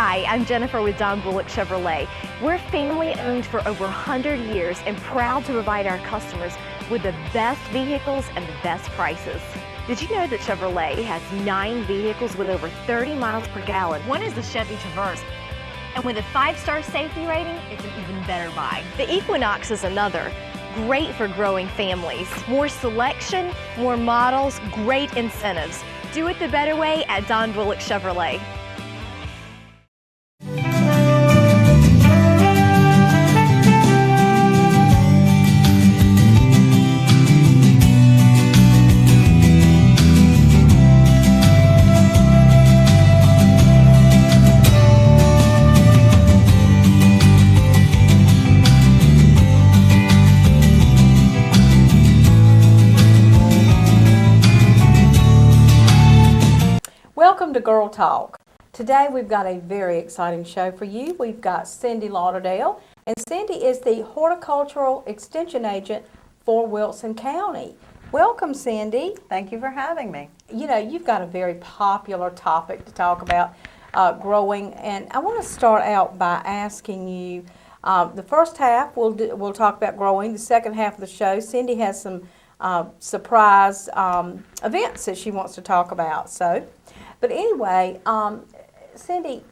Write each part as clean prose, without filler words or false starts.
Hi, I'm Jennifer with Don Bullock Chevrolet. We're family owned for over 100 years and proud to provide our customers with the best vehicles and the best prices. Did you know that Chevrolet has 9 vehicles with over 30 miles per gallon? One is the Chevy Traverse. And with a 5-star safety rating, it's an even better buy. The Equinox is another. Great for growing families. More selection, more models, great incentives. Do it the better way at Don Bullock Chevrolet. Welcome to Girl Talk. Today we've got a very exciting show for you. We've got Cindy Lauderdale, and Cindy is the Horticultural Extension Agent for Wilson County. Welcome, Cindy. Thank you for having me. You know, you've got a very popular topic to talk about, growing, and I want to start out by asking you, the first half we'll talk about growing. The second half of the show, Cindy has some surprise events that she wants to talk about. But anyway, Cindy,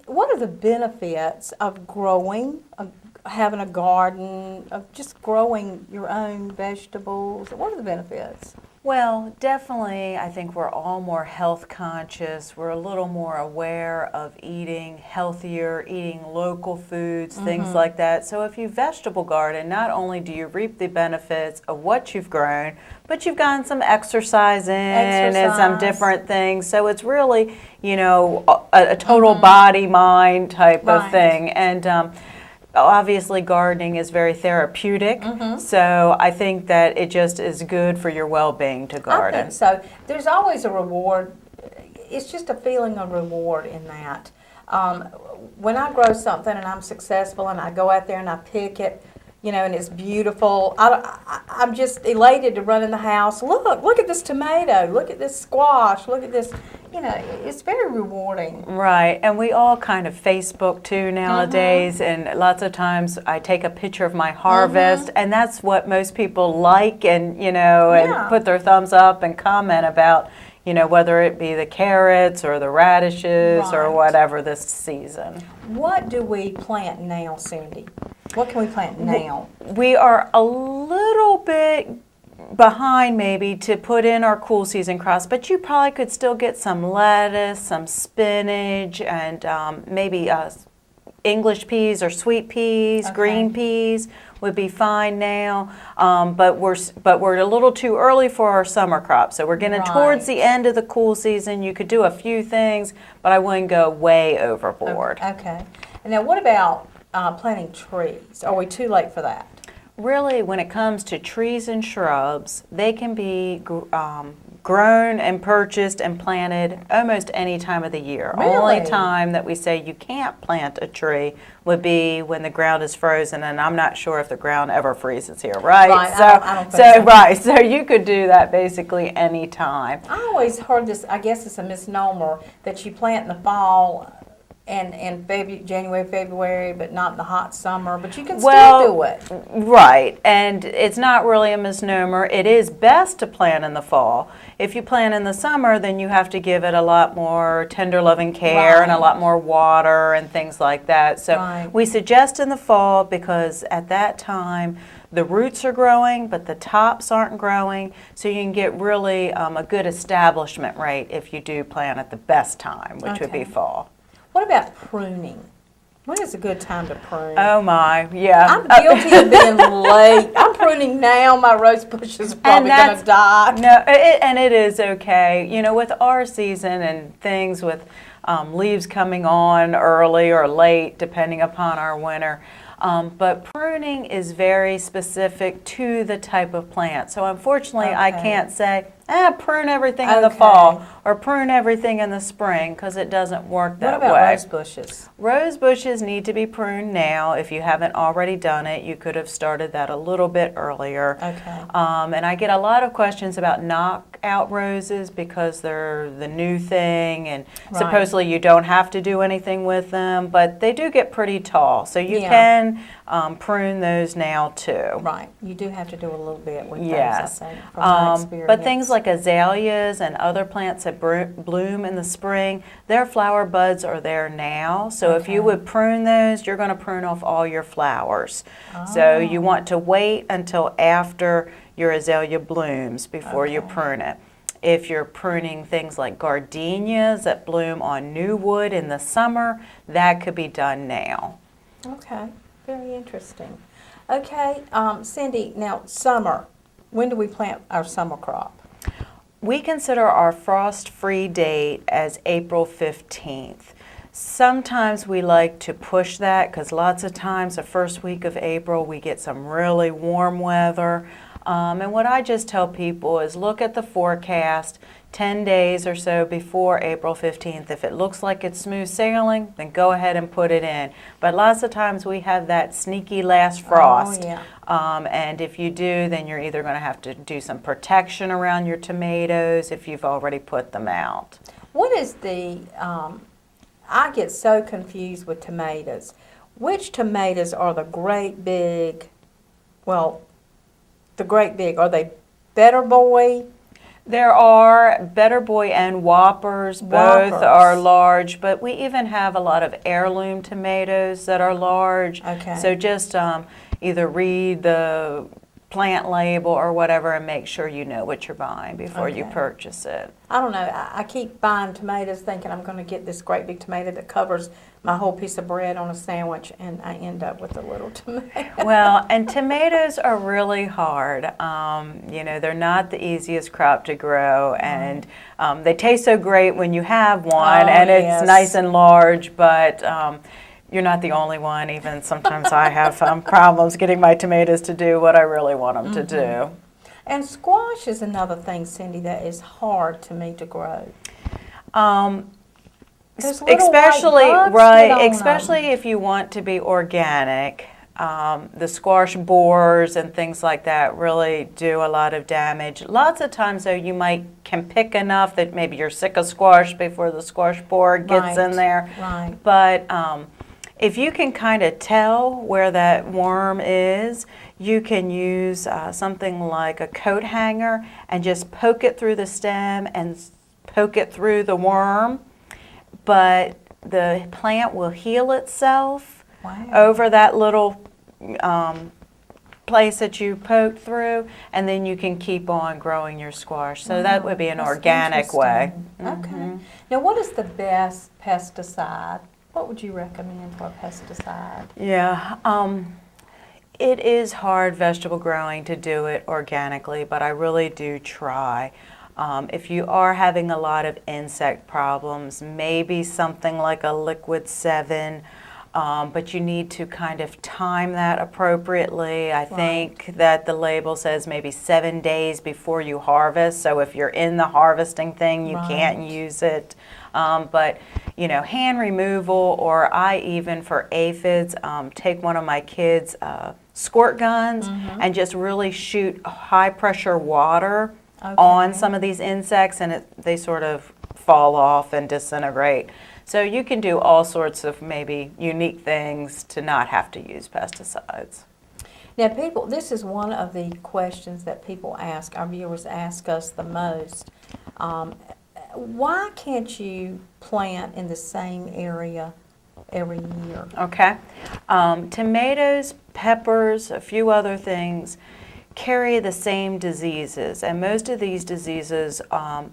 what are the benefits of growing, of having a garden, of just growing your own vegetables? What are the benefits? Well, definitely, I think we're all more health conscious. We're a little more aware of eating healthier, eating local foods, things like that. So if you vegetable garden, not only do you reap the benefits of what you've grown, but you've gotten some exercise in and some different things. So it's really, you know, a total body, mind type of thing. And obviously gardening is very therapeutic, so I think that it just is good for your well-being to garden. I think so. There's always a reward. It's just a feeling of reward in that. When I grow something and I'm successful and I go out there and I pick it, you know, and it's beautiful, I'm just elated to run in the house. Look at this tomato. Look at this squash. Look at this. You know, it's very rewarding. Right, and we all kind of Facebook too nowadays, and lots of times I take a picture of my harvest, and that's what most people like, and you know, and put their thumbs up and comment about, you know, whether it be the carrots or the radishes or whatever this season. What do we plant now, Cindy? What can we plant now? We are a little bit behind maybe to put in our cool season crops, but you probably could still get some lettuce, some spinach, and maybe English peas or sweet peas, green peas would be fine now. But we're a little too early for our summer crops, so we're getting towards the end of the cool season. You could do a few things, but I wouldn't go way overboard. Okay. And now, what about planting trees? Are we too late for that? Really, when it comes to trees and shrubs, they can be grown and purchased and planted almost any time of the year. Really? Only time that we say you can't plant a tree would be when the ground is frozen, and I'm not sure if the ground ever freezes here, right? I don't think so. So you could do that basically any time. I always heard this, I guess it's a misnomer, that you plant in the fall and January, February, but not in the hot summer, but you can still do it. Right, and it's not really a misnomer. It is best to plant in the fall. If you plant in the summer, then you have to give it a lot more tender loving care and a lot more water and things like that. So we suggest in the fall because at that time the roots are growing, but the tops aren't growing, so you can get really a good establishment rate if you do plant at the best time, which would be fall. What about pruning? When is a good time to prune? Oh my, yeah. I'm guilty of being late. I'm pruning now. My rose bushes are probably going to die. No, and it is okay. You know, with our season and things with leaves coming on early or late, depending upon our winter. But pruning is very specific to the type of plant. So unfortunately, I can't say, prune everything in the fall or prune everything in the spring, because it doesn't work that way. What about rose bushes? Rose bushes need to be pruned now. If you haven't already done it, you could have started that a little bit earlier. Okay. And I get a lot of questions about knock out roses because they're the new thing, and Right. supposedly you don't have to do anything with them, but they do get pretty tall. So you Yeah. can prune those now too. Right. You do have to do a little bit with Yes. those, I think, from my experience. But things like azaleas and other plants that bloom in the spring, their flower buds are there now. So if you Okay. would prune those, you're going to prune off all your flowers. So you Oh. want to wait until after your azalea blooms before you Okay. prune it. If you're pruning things like gardenias that bloom on new wood in the summer, that could be done now. Okay. Very interesting. Okay, Cindy, now summer. When do we plant our summer crop? We consider our frost-free date as April 15th. Sometimes we like to push that because lots of times the first week of April we get some really warm weather. And what I just tell people is look at the forecast 10 days or so before April 15th. If it looks like it's smooth sailing, then go ahead and put it in. But lots of times we have that sneaky last frost. Oh, yeah. And if you do, then you're either going to have to do some protection around your tomatoes if you've already put them out. What is the, I get so confused with tomatoes. Which tomatoes are the great big, well, the great big, are they Better Boy? There are Better Boy and Whoppers. Both Whoppers. are large, but we even have a lot of heirloom tomatoes that are large. Okay. So just either read the plant label or whatever and make sure you know what you're buying before you Okay. purchase it. I don't know. I keep buying tomatoes thinking I'm going to get this great big tomato that covers my whole piece of bread on a sandwich, and I end up with a little tomato. Well, and tomatoes are really hard. You know, they're not the easiest crop to grow, and they taste so great when you have one, Oh, and it's yes. nice and large, but you're not the only one. Even sometimes I have problems getting my tomatoes to do what I really want them to do. And squash is another thing, Cindy, that is hard to me to grow. There's little Especially white bugs get on 'em. especially if you want to be organic. The squash borers and things like that really do a lot of damage. Lots of times, though, you can pick enough that maybe you're sick of squash before the squash borer gets in Right, there. right. But if you can kind of tell where that worm is, you can use something like a coat hanger and just poke it through the stem and poke it through the worm. But the plant will heal itself Wow. over that little place that you poked through, and then you can keep on growing your squash. So that would be an That's organic way. interesting. Okay. Now, what is the best pesticide? What would you recommend for a pesticide? Yeah, it is hard vegetable growing to do it organically, but I really do try. If you are having a lot of insect problems, maybe something like a liquid 7, but you need to kind of time that appropriately. I think that the label says maybe 7 days before you harvest, so if you're in the harvesting thing, you can't Right. use it. But, you know, hand removal, or I even for aphids, take one of my kids' squirt guns and just really shoot high pressure water on some of these insects, and they sort of fall off and disintegrate. So you can do all sorts of maybe unique things to not have to use pesticides. Now, people, this is one of the questions that people ask, our viewers ask us the most. Why can't you plant in the same area every year? Okay. Tomatoes, peppers, a few other things carry the same diseases, and most of these diseases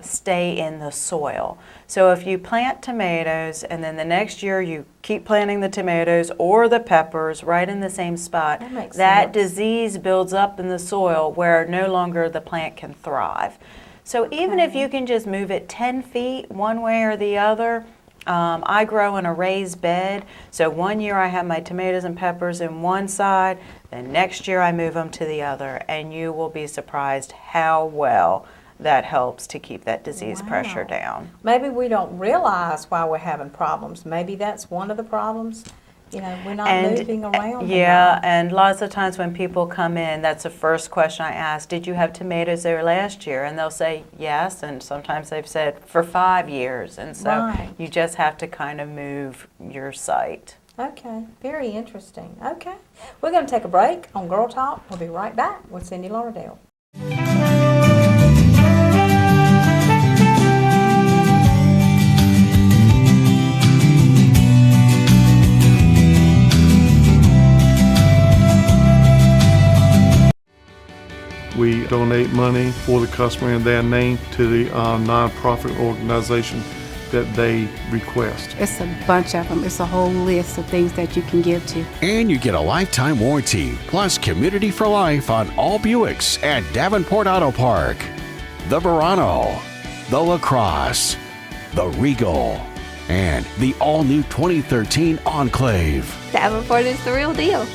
stay in the soil. So if you plant tomatoes and then the next year you keep planting the tomatoes or the peppers right in the same spot, That makes that sense. disease builds up in the soil where no longer the plant can thrive. So even if you can just move it 10 feet one way or the other, I grow in a raised bed, so one year I have my tomatoes and peppers in one side, then next year I move them to the other, and you will be surprised how well that helps to keep that disease pressure Wow. down. Maybe we don't realize why we're having problems. Maybe that's one of the problems. You know, we're not moving around. Yeah, and lots of times when people come in, that's the first question I ask, did you have tomatoes there last year? And they'll say yes, and sometimes they've said for 5 years. And so you just have to kind of move your site. Okay, very interesting. Okay, we're going to take a break on Girl Talk. We'll be right back with Cindy Lauderdale. We donate money for the customer in their name to the nonprofit organization that they request. It's a bunch of them. It's a whole list of things that you can give to. And you get a lifetime warranty, plus community for life on all Buicks at Davenport Auto Park. The Verano, the LaCrosse, the Regal, and the all-new 2013 Enclave. Davenport is the real deal.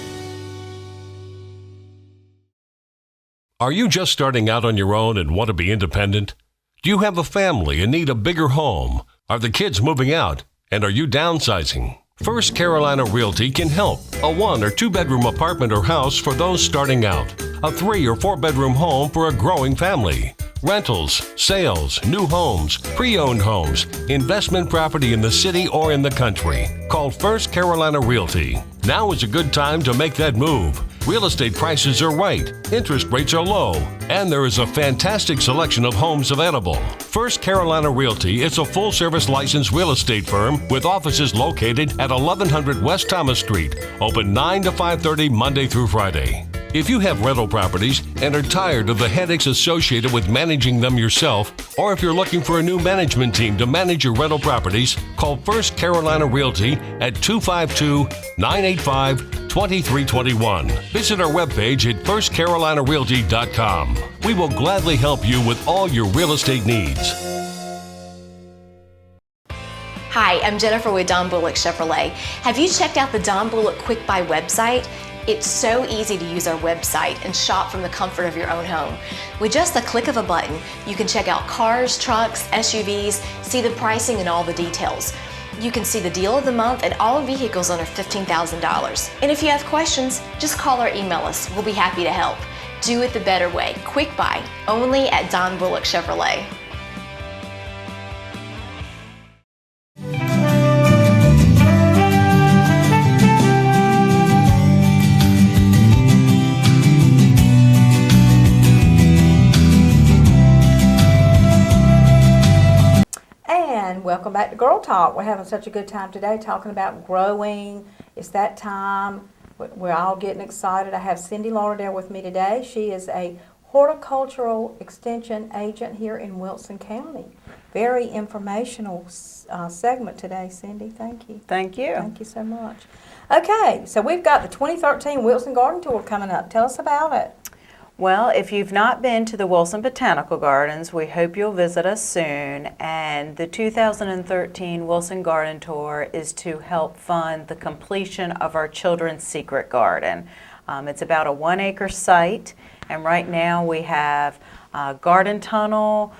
Are you just starting out on your own and want to be independent? Do you have a family and need a bigger home? Are the kids moving out? And are you downsizing? First Carolina Realty can help. A 1 or 2 bedroom apartment or house for those starting out. A 3 or 4 bedroom home for a growing family. Rentals, sales, new homes, pre-owned homes, investment property in the city or in the country. Call First Carolina Realty. Now is a good time to make that move. Real estate prices are right, interest rates are low, and there is a fantastic selection of homes available. First Carolina Realty is a full-service licensed real estate firm with offices located at 1100 West Thomas Street, open 9 to 5:30 Monday through Friday. If you have rental properties and are tired of the headaches associated with managing them yourself, or if you're looking for a new management team to manage your rental properties, call First Carolina Realty at 252-985-2321. Visit our webpage at firstcarolinarealty.com. We will gladly help you with all your real estate needs. Hi, I'm Jennifer with Don Bullock Chevrolet. Have you checked out the Don Bullock Quick Buy website? It's so easy to use our website and shop from the comfort of your own home. With just the click of a button, you can check out cars, trucks, SUVs, see the pricing and all the details. You can see the deal of the month and all vehicles under $15,000. And if you have questions, just call or email us. We'll be happy to help. Do it the better way. Quick Buy, only at Don Bullock Chevrolet. Welcome back to Girl Talk. We're having such a good time today talking about growing. It's that time. We're all getting excited. I have Cindy Lauderdale with me today. She is a horticultural extension agent here in Wilson County. Very informational segment today, Cindy. Thank you. Thank you. Thank you so much. Okay, so we've got the 2013 Wilson Garden Tour coming up. Tell us about it. Well, if you've not been to the Wilson Botanical Gardens, we hope you'll visit us soon. And the 2013 Wilson Garden Tour is to help fund the completion of our Children's Secret Garden. It's about a 1-acre site, and right now we have a garden tunnel,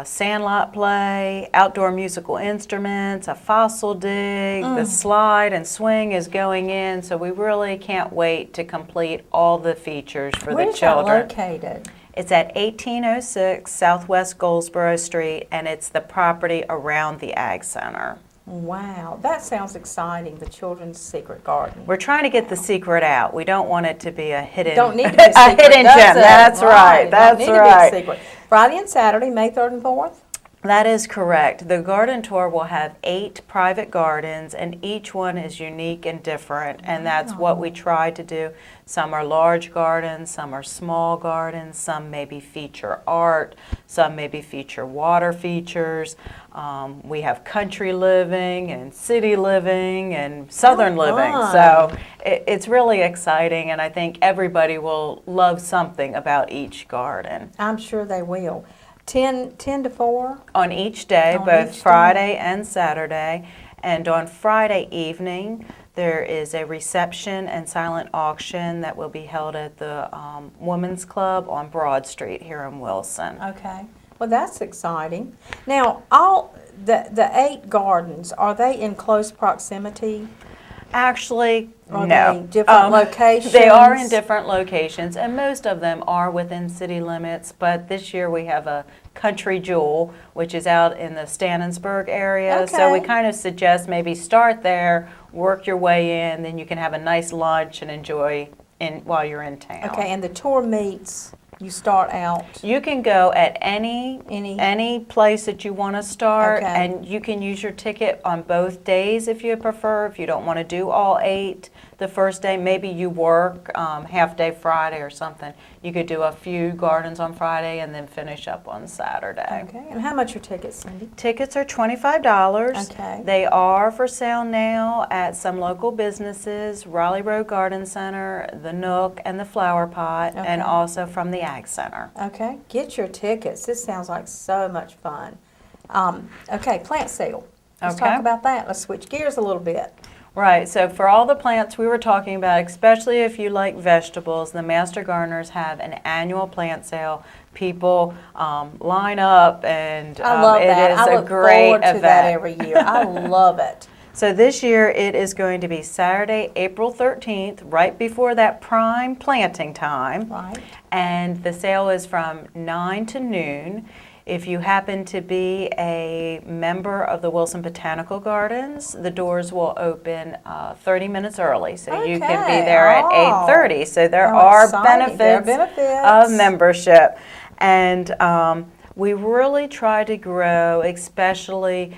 sandlot play, outdoor musical instruments, a fossil dig, the slide and swing is going in, so we really can't wait to complete all the features for the children. Where is that located? It's at 1806 Southwest Goldsboro Street, and it's the property around the Ag Center. Wow, that sounds exciting, the Children's Secret Garden. We're trying to get the secret out. We don't want it to be a hidden, Don't need to be a secret, hidden gem. That's right. That's Don't need right. to be a secret. Friday and Saturday, May 3rd and 4th? That is correct. The garden tour will have 8 private gardens, and each one is unique and different, and that's what we try to do. Some are large gardens, some are small gardens, some maybe feature art, some maybe feature water features. We have country living and city living and southern living, so it's really exciting, and I think everybody will love something about each garden. I'm sure they will. 10 to 4? On each day, On both each Friday and Saturday. And on Friday evening, there is a reception and silent auction that will be held at the Women's Club on Broad Street here in Wilson. Okay. Well, that's exciting. Now, all the 8 gardens, are they in close proximity? Actually, Are no. they different locations? They are in different locations, and most of them are within city limits. But this year we have a Country Jewel, which is out in the Stannensburg area. So we Okay. kind of suggest maybe start there, work your way in, then you can have a nice lunch and enjoy while you're in town. Okay, and the tour meets, you start out. You can go at any place that you want to start, Okay. and you can use your ticket on both days if you prefer. If you don't want to do all 8 the first day, maybe you work half day Friday or something. You could do a few gardens on Friday and then finish up on Saturday. Okay, and how much are tickets, Cindy? Tickets are $25. Okay. They are for sale now at some local businesses, Raleigh Road Garden Center, the Nook, and the Flower Pot, and Okay. also from the Ag Center. Okay, get your tickets. This sounds like so much fun. Okay, plant sale. Let's Okay. talk about that. Let's switch gears a little bit. Right, so for all the plants we were talking about, especially if you like vegetables, the Master Gardeners have an annual plant sale. People line up, and I love it that. is I a look great forward to event. that every year. I love it. So this year it is going to be Saturday, April 13th, right before that prime planting time. Right. And the sale is from 9 to noon. If you happen to be a member of the Wilson Botanical Gardens, the doors will open 30 minutes early, so you can be Okay. there at Oh. 8:30. So there Oh, are exciting. There are benefits benefits. of membership. And we really try to grow, especially,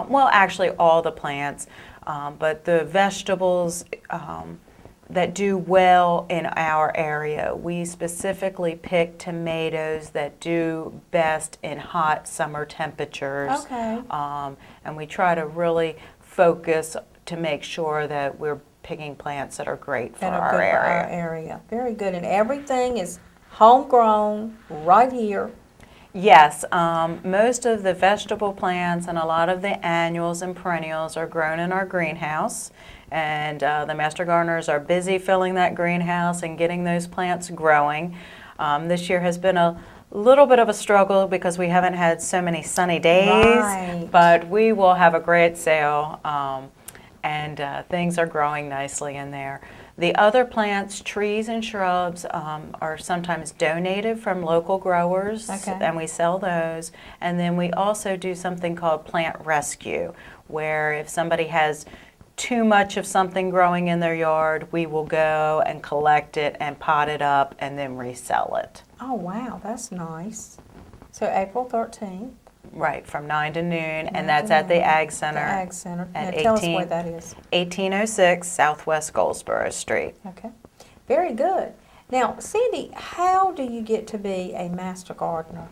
well, actually all the plants, but the vegetables that do well in our area. We specifically pick tomatoes that do best in hot summer temperatures. Okay. And we try to really focus to make sure that we're picking plants that are great for That are our good for area. our area. Very good. And everything is homegrown right here. Yes, most of the vegetable plants and a lot of the annuals and perennials are grown in our greenhouse, and the Master Gardeners are busy filling that greenhouse and getting those plants growing. This year has been a little bit of a struggle because we haven't had so many sunny days, Right. but we will have a great sale, and things are growing nicely in there. The other plants, trees and shrubs, are sometimes donated from local growers, Okay. and we sell those. And then we also do something called plant rescue, where if somebody has too much of something growing in their yard, we will go and collect it and pot it up and then resell it. Oh, wow, that's nice. So April 13th. Right, from 9 to noon, 9 and that's to at the noon. Ag Center. The Ag Center. At Now tell us 18 where that is. 1806 Southwest Goldsboro Street. Okay. Very good. Now, Cindy, how do you get to be a master gardener?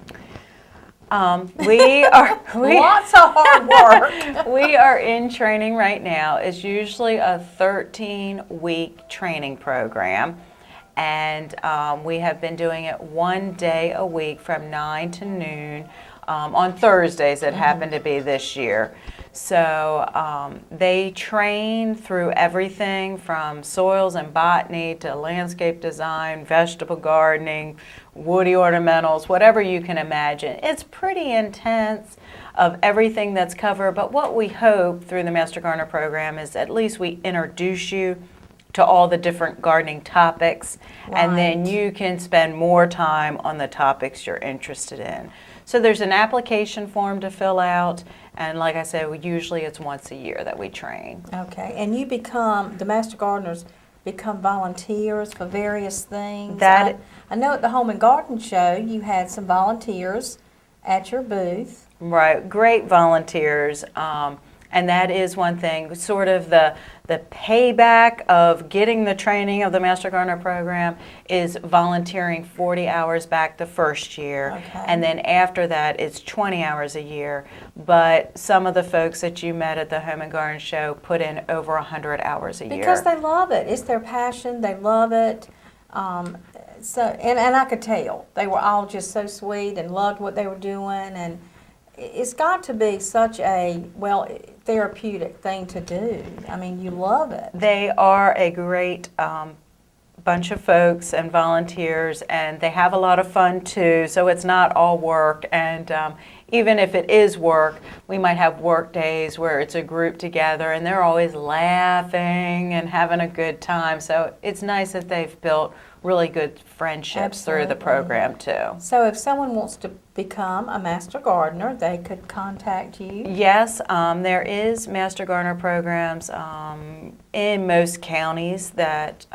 We Lots of hard work. we are in training right now. It's usually a 13-week training program, and we have been doing it 1 day a week from 9 to noon. On Thursdays, it happened to be this year. So they train through everything from soils and botany to landscape design, vegetable gardening, woody ornamentals, whatever you can imagine. It's pretty intense of everything that's covered, but what we hope through the Master Gardener program is at least we introduce you to all the different gardening topics, and then Right. you can spend more time on the topics you're interested in. So there's an application form to fill out, and like I said, usually it's once a year that we train. Okay, and you become, the master gardeners become volunteers for various things. That- I know at the Home and Garden Show, you had some volunteers at your booth. Right, great volunteers, and that is one thing, sort of the payback of getting the training of the Master Gardener program is volunteering 40 hours back the first year, Okay. and then after that it's 20 hours a year, but some of the folks that you met at the Home and Garden Show put in over 100 hours a year. Because they love it. It's their passion. They love it. And I could tell. They were all just so sweet and loved what they were doing. And it's got to be such a, well, therapeutic thing to do. I mean, you love it. They are a great bunch of folks and volunteers, and they have a lot of fun too, so it's not all work. And even if it is work, we might have work days where it's a group together and they're always laughing and having a good time. So it's nice that they've built really good friendships through the Absolutely. program too. So if someone wants to become a master gardener, they could contact you. Yes, there is Master Gardener programs in most counties that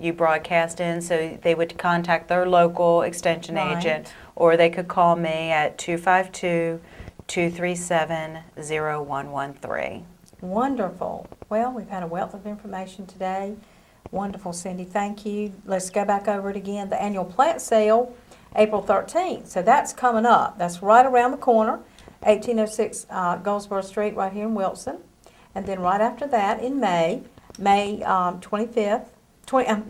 you broadcast in, so they would contact their local extension Right. agent, or they could call me at 252-237-0113. Wonderful. Well, we've had a wealth of information today. Wonderful, Cindy. Thank you. Let's go back over it again. The annual plant sale, April 13th. So that's coming up. That's right around the corner, 1806 Goldsboro Street, right here in Wilson. And then right after that, in May 25th,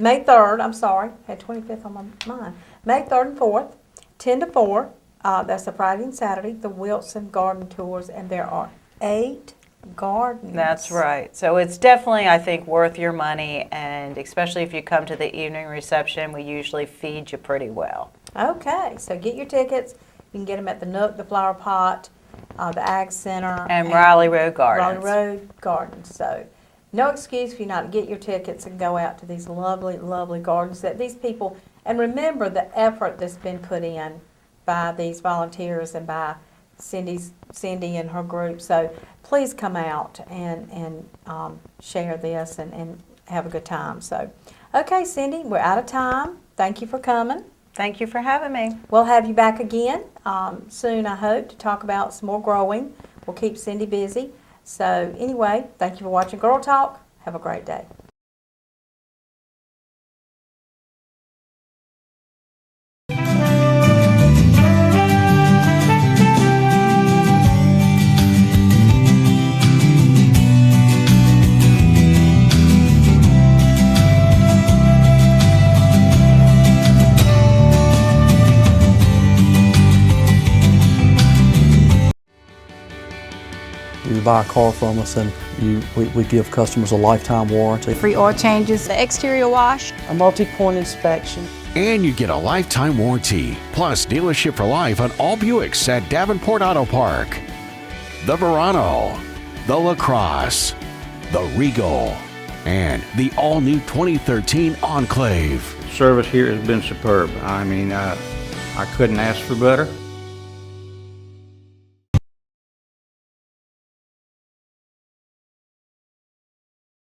May 3rd. I'm sorry, had 25th on my mind. May 3rd and 4th, 10 to 4. That's the Friday and Saturday. The Wilson Garden Tours, and there are 8 gardens. That's right. So it's definitely, I think, worth your money, and especially if you come to the evening reception, we usually feed you pretty well. Okay, so get your tickets. You can get them at the Nook, the Flower Pot, the Ag Center, And Riley Road Gardens. Riley Road Gardens. So no excuse for you not to get your tickets and go out to these lovely, lovely gardens that these people, and remember the effort that's been put in by these volunteers and by Cindy and her group. So please come out and share this and have a good time. So, okay, Cindy, we're out of time. Thank you for coming. Thank you for having me. We'll have you back again soon, I hope, to talk about some more growing. We'll keep Cindy busy. So anyway, thank you for watching Girl Talk. Have a great day. You buy a car from us and we give customers a lifetime warranty. Free oil changes. The exterior wash. A multi-point inspection. And you get a lifetime warranty, plus dealership for life on all Buicks at Davenport Auto Park. The Verano, the Lacrosse, the Regal, and the all-new 2013 Enclave. Service here has been superb. I mean, I couldn't ask for better.